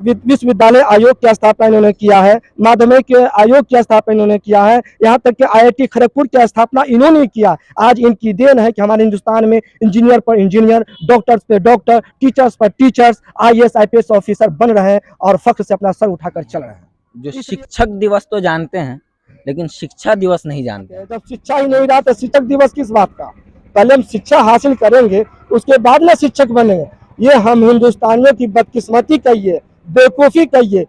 विश्वविद्यालय आयोग की स्थापना इन्होंने किया है, माध्यमिक आयोग की स्थापना इन्होंने किया है, यहाँ तक कि IIT खड़गपुर की स्थापना इन्होंने किया। आज इनकी देन है कि हमारे हिंदुस्तान में इंजीनियर पर इंजीनियर, डॉक्टर्स पे डॉक्टर, टीचर्स पर टीचर्स, IAS IPS ऑफिसर बन रहे हैं और फख्र से अपना सर उठाकर चल रहे हैं। जो शिक्षक दिवस तो जानते हैं लेकिन शिक्षा दिवस नहीं जानते। जब शिक्षा ही नहीं रहा तो शिक्षक दिवस किस बात का? पहले हम शिक्षा हासिल करेंगे, उसके बाद ना शिक्षक बनेंगे। ये हम हिंदुस्तानियों की बदकिस्मती कहिए, बेवकूफ़ी कहिए।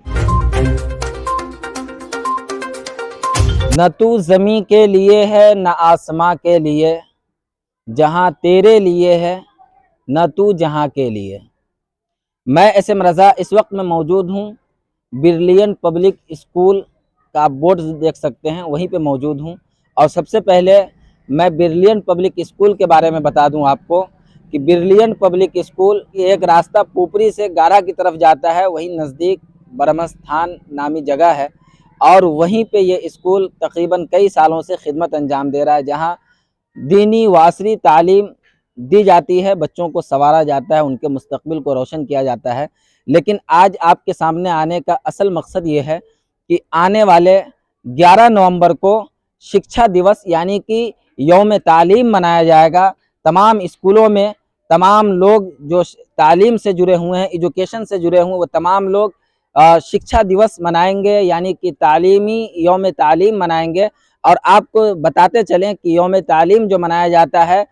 न तू ज़मीं के लिए है न आसमां के लिए, जहां तेरे लिए है न तू जहां के लिए। मैं SM रज़ा इस वक्त में मौजूद हूं ब्रिलियंट पब्लिक स्कूल का, आप बोर्ड देख सकते हैं, वहीं पे मौजूद हूं। और सबसे पहले मैं ब्रिलियंट पब्लिक स्कूल के बारे में बता दूं आपको कि ब्रिलियंट पब्लिक स्कूल एक रास्ता पुपरी से गारा की तरफ जाता है, वहीं नज़दीक ब्रह्मस्थान नामी जगह है और वहीं पे ये स्कूल तकरीबन कई सालों से खिदमत अंजाम दे रहा है, जहाँ दीनी वासरी तालीम दी जाती है, बच्चों को संवारा जाता है, उनके मुस्तकबिल को रोशन किया जाता है। लेकिन आज आपके सामने आने का असल मकसद ये है कि आने वाले 11 नवंबर को शिक्षा दिवस यानी कि यौम तालीम मनाया जाएगा। तमाम स्कूलों में तमाम लोग जो तालीम से जुड़े हुए हैं, एजुकेशन से जुड़े हुए, वो तमाम लोग शिक्षा दिवस मनाएंगे यानी कि तालीमी यौम तालीम मनाएंगे। और आपको बताते चलें कि यौम तालीम जो मनाया जाता है,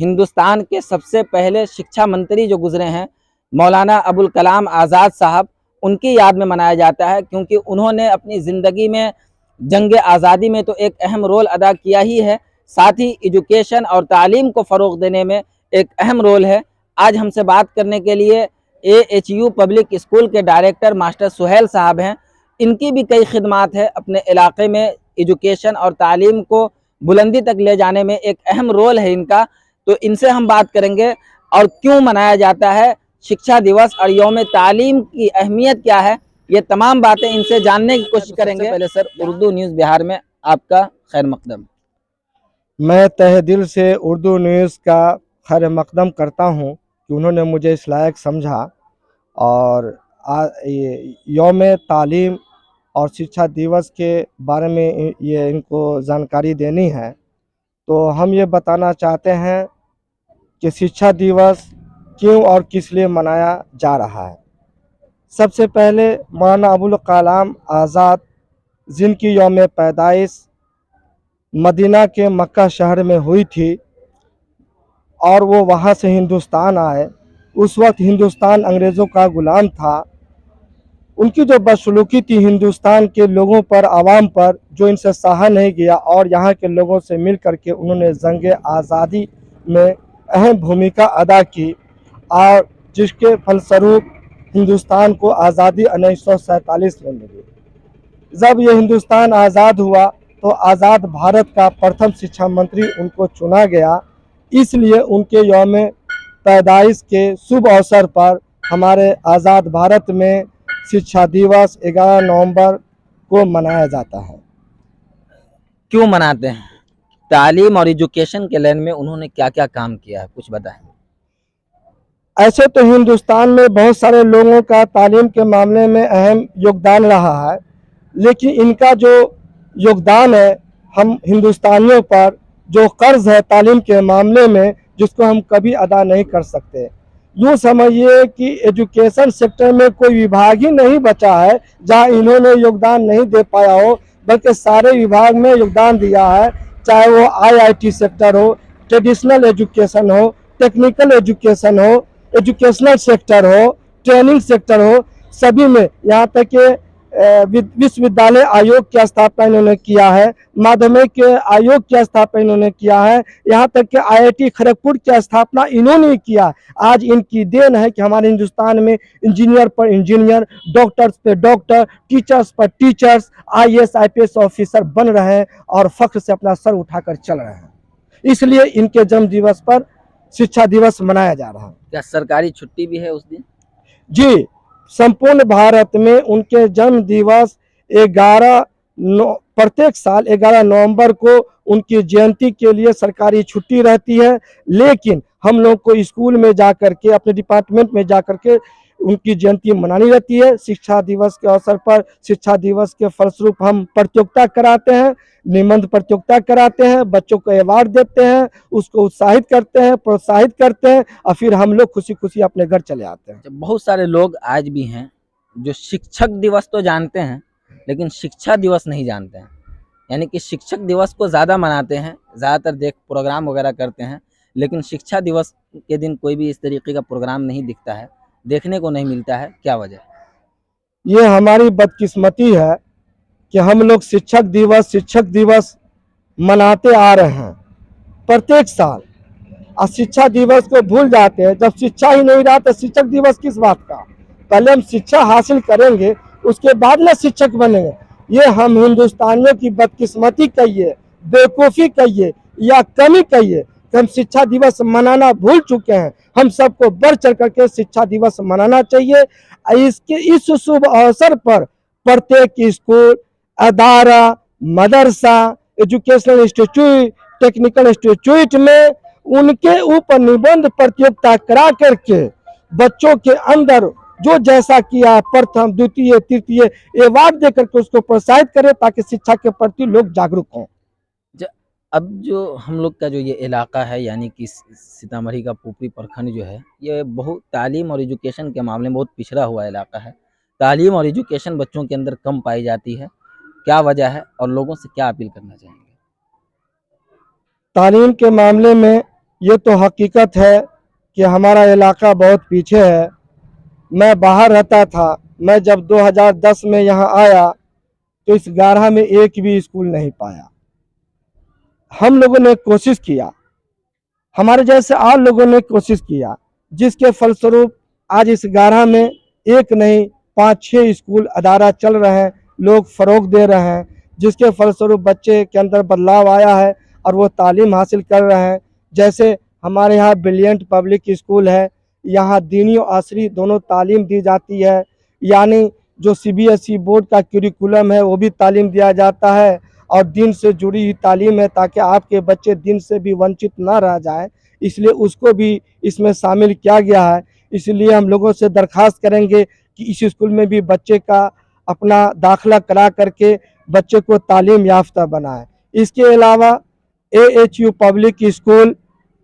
हिंदुस्तान के सबसे पहले शिक्षा मंत्री जो गुजरे हैं मौलाना अबुल कलाम आज़ाद साहब, उनकी याद में मनाया जाता है, क्योंकि उन्होंने अपनी ज़िंदगी में जंग आज़ादी में तो एक अहम रोल अदा किया ही है, साथ ही एजुकेशन और तालीम को फ़रोग़ देने में एक अहम रोल है। आज हमसे बात करने के लिए AHU पब्लिक स्कूल के डायरेक्टर मास्टर सुहेल साहब हैं। इनकी भी कई खिदमात है, अपने इलाके में एजुकेशन और तालीम को बुलंदी तक ले जाने में एक अहम रोल है इनका। तो इनसे हम बात करेंगे और क्यों मनाया जाता है शिक्षा दिवस और यौम तालीम की अहमियत क्या है, ये तमाम बातें इनसे जानने की कोशिश करेंगे। पहले सर, उर्दू न्यूज़ बिहार में आपका खैर मकदम। मैं तहे दिल से उर्दू न्यूज़ का खैर मकदम करता हूँ कि उन्होंने मुझे इस लायक समझा और यौम तालीम और शिक्षा दिवस के बारे में ये इनको जानकारी देनी है। तो हम ये बताना चाहते हैं कि शिक्षा दिवस क्यों और किस लिए मनाया जा रहा है। सबसे पहले मौलाना अबुल कलाम आज़ाद, जिनकी यौम पैदाइश मदीना के मक्का शहर में हुई थी और वो वहाँ से हिंदुस्तान आए। उस वक्त हिंदुस्तान अंग्रेज़ों का ग़ुलाम था। उनकी जो बदसलूकी थी हिंदुस्तान के लोगों पर, आवाम पर, जो इनसे सहा नहीं गया और यहाँ के लोगों से मिल करके उन्होंने जंग आज़ादी में अहम भूमिका अदा की और जिसके फलस्वरूप हिंदुस्तान को आज़ादी 1947 में मिली। जब ये हिंदुस्तान आज़ाद हुआ तो आज़ाद भारत का प्रथम शिक्षा मंत्री उनको चुना गया। इसलिए उनके यौम पैदाइश के शुभ अवसर पर हमारे आज़ाद भारत में शिक्षा दिवस 11 नवंबर को मनाया जाता है। क्यों मनाते हैं? तालीम और एजुकेशन के लाइन में उन्होंने क्या क्या काम किया है, कुछ बताएं। ऐसे तो हिंदुस्तान में बहुत सारे लोगों का तालीम के मामले में अहम योगदान रहा है, लेकिन इनका जो योगदान है, हम हिंदुस्तानियों पर जो कर्ज है तालीम के मामले में, जिसको हम कभी अदा नहीं कर सकते। यूँ समझिए कि एजुकेशन सेक्टर में कोई विभाग ही नहीं बचा है जहाँ इन्होंने योगदान नहीं दे पाया हो, बल्कि सारे विभाग में योगदान दिया है। चाहे वो IIT सेक्टर हो, ट्रेडिशनल एजुकेशन हो, टेक्निकल एजुकेशन हो, एजुकेशनल सेक्टर हो, ट्रेनिंग सेक्टर हो, सभी में, यहाँ तक कि विश्वविद्यालय आयोग की स्थापना इन्होंने किया है, माध्यमिक आयोग की स्थापना इन्होंने किया है, यहाँ तक कि IIT खड़गपुर की स्थापना इन्होंने किया। आज इनकी देन है कि हमारे हिंदुस्तान में इंजीनियर पर इंजीनियर, डॉक्टर्स पे डॉक्टर, टीचर्स पर टीचर्स, IAS IPS ऑफिसर बन रहे हैं और फख्र से अपना सर उठाकर चल रहे हैं। इसलिए इनके जन्म दिवस पर शिक्षा दिवस मनाया जा रहा है। क्या सरकारी छुट्टी भी है उस दिन? जी, संपूर्ण भारत में उनके जन्म दिवस प्रत्येक साल 11 नवंबर को उनकी जयंती के लिए सरकारी छुट्टी रहती है। लेकिन हम लोग को स्कूल में जा कर के, अपने डिपार्टमेंट में जा कर के उनकी जयंती मनानी रहती है। शिक्षा दिवस के अवसर पर शिक्षा दिवस के फलस्वरूप हम प्रतियोगिता कराते हैं, निबंध प्रतियोगिता कराते हैं, बच्चों को अवार्ड देते हैं, उसको उत्साहित करते हैं, प्रोत्साहित करते हैं और फिर हम लोग खुशी खुशी अपने घर चले आते हैं। बहुत सारे लोग आज भी हैं जो शिक्षक दिवस तो जानते हैं लेकिन शिक्षा दिवस नहीं जानते हैं, यानी कि शिक्षक दिवस को ज़्यादा मनाते हैं, ज़्यादातर देख प्रोग्राम वगैरह करते हैं, लेकिन शिक्षा दिवस के दिन कोई भी इस तरीके का प्रोग्राम नहीं दिखता है, देखने को नहीं मिलता है। क्या वजह? ये हमारी बदकिस्मती है कि हम लोग शिक्षक दिवस मनाते आ रहे हैं प्रत्येक साल और शिक्षा दिवस को भूल जाते हैं। जब शिक्षा ही नहीं रहा तो शिक्षक दिवस किस बात का? पहले हम शिक्षा हासिल करेंगे उसके बाद ना शिक्षक बनेंगे। ये हम हिंदुस्तानियों की बदकिस्मती कहिए, बेवकूफ़ी कहिए या कमी कहिए कि हम शिक्षा दिवस मनाना भूल चुके हैं। हम सबको बढ़ चढ़ करके शिक्षा दिवस मनाना चाहिए। इस शुभ अवसर पर प्रत्येक स्कूल, अदारा, मदरसा, एजुकेशनल इंस्टीट्यूट, टेक्निकल इंस्टीट्यूट में उनके ऊपर निबंध प्रतियोगिता करा करके बच्चों के अंदर जो जैसा किया प्रथम, द्वितीय, तृतीय अवार्ड दे करके उसको प्रोत्साहित करें ताकि शिक्षा के प्रति लोग जागरूक हों। अब जो हम लोग का जो ये इलाका है यानी कि सीतामढ़ी का पुपरी प्रखंड जो है, ये बहुत तालीम और एजुकेशन के मामले में बहुत पिछड़ा हुआ इलाका है। तालीम और एजुकेशन बच्चों के अंदर कम पाई जाती है, क्या वजह है और लोगों से क्या अपील करना चाहेंगे? तालीम के मामले में ये तो हकीकत है कि हमारा इलाका बहुत पीछे है। मैं बाहर रहता था, मैं जब 2010 में यहाँ आया तो इस गाढ़ा में एक भी स्कूल नहीं पाया। हम लोगों ने कोशिश किया, हमारे जैसे और लोगों ने कोशिश किया, जिसके फलस्वरूप आज इस गाढ़ा में एक नहीं 5-6 स्कूल अदारा चल रहे हैं, लोग फ़रोग दे रहे हैं, जिसके फलस्वरूप बच्चे के अंदर बदलाव आया है और वो तालीम हासिल कर रहे हैं। जैसे हमारे यहाँ ब्रिलियंट पब्लिक स्कूल है, यहाँ दीनी और असरी दोनों तालीम दी जाती है, यानी जो CBSE बोर्ड का करिकुलम है वो भी तालीम दिया जाता है और दिन से जुड़ी हुई तालीम है ताकि आपके बच्चे दिन से भी वंचित ना रह जाए, इसलिए उसको भी इसमें शामिल किया गया है। इसलिए हम लोगों से दरख्वास्त करेंगे कि इस स्कूल में भी बच्चे का अपना दाखिला करा करके बच्चे को तालीम याफ्ता बनाएं। इसके अलावा AHU पब्लिक स्कूल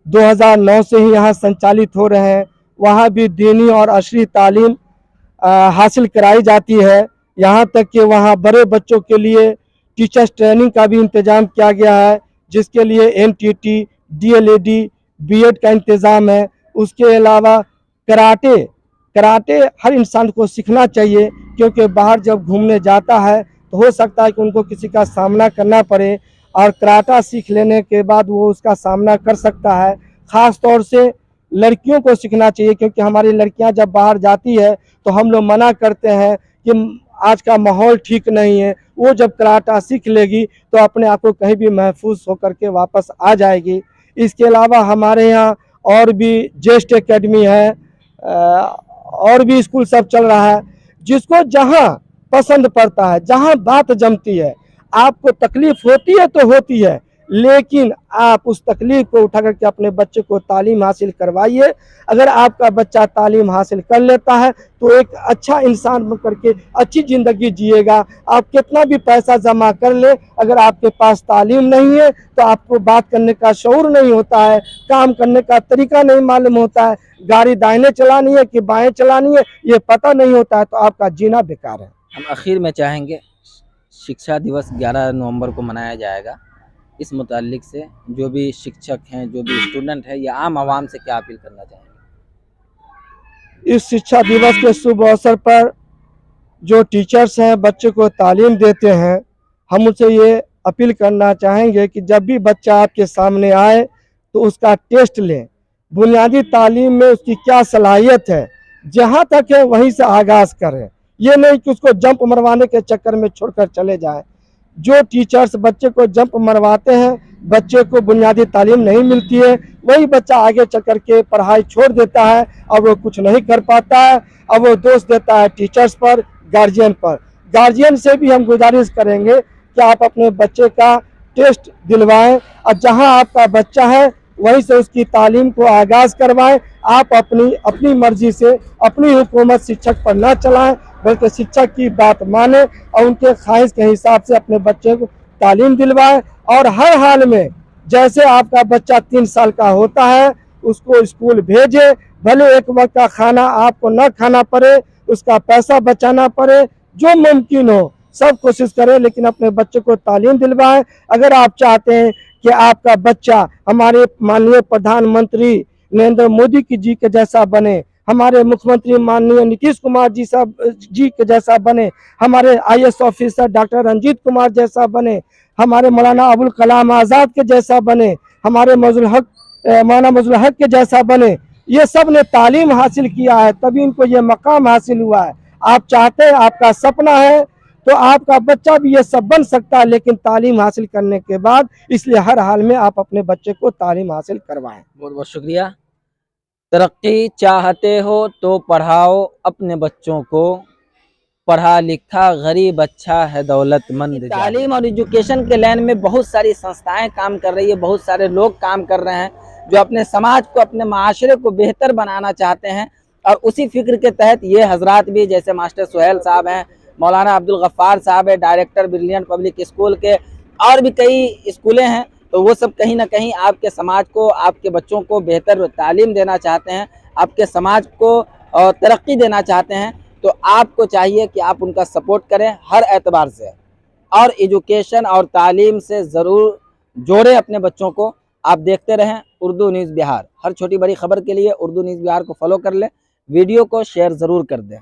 2009 से ही यहाँ संचालित हो रहे हैं, वहाँ भी दीनी और असरी तालीम हासिल कराई जाती है। यहाँ तक कि वहाँ बड़े बच्चों के लिए टीचर्स ट्रेनिंग का भी इंतज़ाम किया गया है, जिसके लिए NTT, DLED, BEd का इंतज़ाम है। उसके अलावा कराटे हर इंसान को सीखना चाहिए, क्योंकि बाहर जब घूमने जाता है तो हो सकता है कि उनको किसी का सामना करना पड़े और कराटा सीख लेने के बाद वो उसका सामना कर सकता है। ख़ास तौर से लड़कियों को सीखना चाहिए, क्योंकि हमारी लड़कियां जब बाहर जाती है तो हम लोग मना करते हैं कि आज का माहौल ठीक नहीं है। वो जब कराटा सीख लेगी तो अपने आप को कहीं भी महफूज होकर के वापस आ जाएगी। इसके अलावा हमारे यहाँ और भी जेस्ट एकेडमी है, और भी स्कूल सब चल रहा है। जिसको जहाँ पसंद पड़ता है, जहाँ बात जमती है, आपको तकलीफ होती है तो होती है, लेकिन आप उस तकलीफ को उठा करके अपने बच्चे को तालीम हासिल करवाइए। अगर आपका बच्चा तालीम हासिल कर लेता है तो एक अच्छा इंसान बन करके अच्छी ज़िंदगी जिएगा। आप कितना भी पैसा जमा कर ले, अगर आपके पास तालीम नहीं है तो आपको बात करने का शऊर नहीं होता है, काम करने का तरीका नहीं मालूम होता है, गाड़ी दाहिने चलानी है कि बाएं चलानी है ये पता नहीं होता है, तो आपका जीना बेकार है। हम आखिर में चाहेंगे, शिक्षा दिवस 11 नवंबर को मनाया जाएगा, इस मुतालिक से जो भी शिक्षक हैं, जो भी स्टूडेंट हैं या आम आवाम से क्या अपील करना चाहेंगे? इस शिक्षा दिवस के शुभ अवसर पर जो टीचर्स हैं बच्चे को तालीम देते हैं, हम उनसे ये अपील करना चाहेंगे कि जब भी बच्चा आपके सामने आए तो उसका टेस्ट लें, बुनियादी तालीम में उसकी क्या सलाहियत है, जहाँ तक है वहीं से आगाज़ करें। ये नहीं कि उसको जंप मरवाने के चक्कर में छोड़कर चले जाएं। जो टीचर्स बच्चे को जंप मरवाते हैं, बच्चे को बुनियादी तालीम नहीं मिलती है, वही बच्चा आगे चल कर के पढ़ाई छोड़ देता है और वो कुछ नहीं कर पाता है, अब वो दोष देता है टीचर्स पर, गार्जियन पर। गार्जियन से भी हम गुजारिश करेंगे कि आप अपने बच्चे का टेस्ट दिलवाएं और जहां आपका बच्चा है वहीं से उसकी तालीम को आगाज़ करवाएं। आप अपनी मर्जी से अपनी हुकूमत शिक्षक पर न चलाएं, बल्कि शिक्षक की बात माने और उनके ख्वाहिश के हिसाब से अपने बच्चे को तालीम दिलवाएं। और हर हाल में जैसे आपका बच्चा 3 साल का होता है उसको स्कूल भेजे, भले एक वक्त का खाना आपको न खाना पड़े, उसका पैसा बचाना पड़े, जो मुमकिन हो सब कोशिश करें, लेकिन अपने बच्चे को तालीम दिलवाएं। अगर आप चाहते हैं कि आपका बच्चा हमारे माननीय प्रधानमंत्री नरेंद्र मोदी जी के जैसा बने, हमारे मुख्यमंत्री माननीय नीतीश कुमार जी के जैसा बने, हमारे IAS officer doctor Ranjeet Kumar जैसा बने, हमारे मौलाना अबुल कलाम आज़ाद के जैसा बने, हमारे मौलाना मजहर हक के जैसा बने, ये सब ने तालीम हासिल किया है तभी इनको ये मकाम हासिल हुआ है। आप चाहते हैं, आपका सपना है, तो आपका बच्चा भी ये सब बन सकता है, लेकिन तालीम हासिल करने के बाद, इसलिए हर हाल में आप अपने बच्चे को तालीम हासिल करवाएं। बहुत बहुत शुक्रिया। तरक्की चाहते हो तो पढ़ाओ अपने बच्चों को, पढ़ा लिखा गरीब अच्छा है दौलतमंद। तालीम और एजुकेशन के लाइन में बहुत सारी संस्थाएं काम कर रही है, बहुत सारे लोग काम कर रहे हैं जो अपने समाज को, अपने माशरे को बेहतर बनाना चाहते हैं। और उसी फिक्र के तहत ये हजरात भी, जैसे मास्टर सुहेल साहब हैं, मौलाना अब्दुल गफ्फार साहब है, डायरेक्टर ब्रिलियंट पब्लिक स्कूल के, और भी कई स्कूलें हैं, तो वो सब कहीं ना कहीं आपके समाज को, आपके बच्चों को बेहतर तालीम देना चाहते हैं, आपके समाज को तरक्की देना चाहते हैं। तो आपको चाहिए कि आप उनका सपोर्ट करें हर एतबार से, और एजुकेशन और तालीम से ज़रूर जोड़ें अपने बच्चों को। आप देखते रहें उर्दू न्यूज़ बिहार। हर छोटी बड़ी खबर के लिए उर्दू न्यूज़ बिहार को फॉलो कर लें, वीडियो को शेयर ज़रूर कर दें।